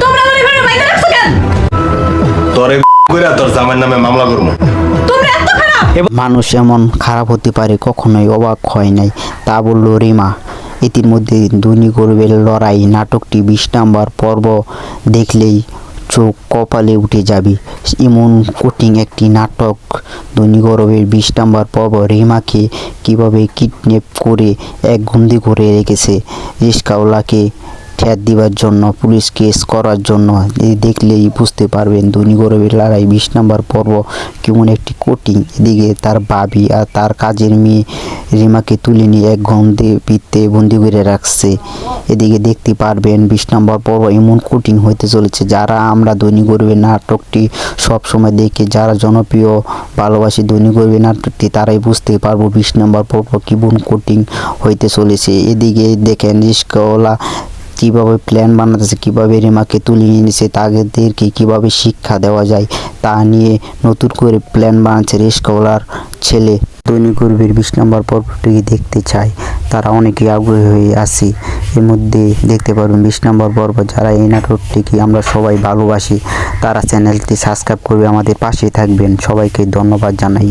তোমরা আমার ঘরে বাইরে রাখছো কেন? তোরে কইরা তোর জামাইয়ের নামে মামলা করবো। তোমরা এত খারাপ? মানুষ এমন খারাপ হতে পারে কখনোই অবাক হয় নাই, তা বলল রিমা। ইতিমধ্যে ধনী গরিবের লড়াই নাটকটি 20 নম্বর পর্ব দেখলেই চোখ কপালে উঠে যাবে। এমন কঠিন একটি নাটক। ধনী গরিবের 20 নম্বর পর্ব রিমাকে কীভাবে কিডন্যাপ করে এক বন্দি করে রেখেছে রিস্কাওয়ালাকে ঠেট দিবার জন্য, পুলিশ কেস করার জন্য। দেখলেই বুঝতে পারবেন ধনী গরিবের লড়াই 20 নম্বর পর্ব কেমন একটি কঠিন। এদিকে তার ভাবি আর তার কাজের মেয়ে রিমাকে তুলে নিয়ে এক পিতে বন্দি করে রাখছে। এদিকে দেখতে পারবেন 20 নম্বর পর্ব এমন কঠিন হইতে চলেছে। যারা আমরা ধনী গরিবের নাটকটি সব সময় দেখে, যারা জনপ্রিয় ভালোবাসি ধনী গরিবের নাটকটি, তারাই বুঝতে পারবো 20 নম্বর পর্ব কেমন কঠিন হইতে চলেছে। এদিকে দেখেন রিস্কাওয়ালা কীভাবে প্ল্যান বানাতেছে, কীভাবে রিমাকে তুলে নিয়েছে, তাদেরকে কীভাবে শিক্ষা দেওয়া যায় তা নিয়ে নতুন করে প্ল্যান বানাচ্ছে রিস্কাওয়ালার ছেলে। ধনী গরিবের 20 নম্বর পর্বটি দেখতে চায়, তারা অনেকেই আগ্রহী হয়ে আছে। এর মধ্যে দেখতে পারবেন 20 নম্বর পর্ব। যারা এই নাটকটিকে আমরা সবাই ভালোবাসি তারা চ্যানেলটি সাবস্ক্রাইব করবে, আমাদের পাশে থাকবেন। সবাইকে ধন্যবাদ জানাই।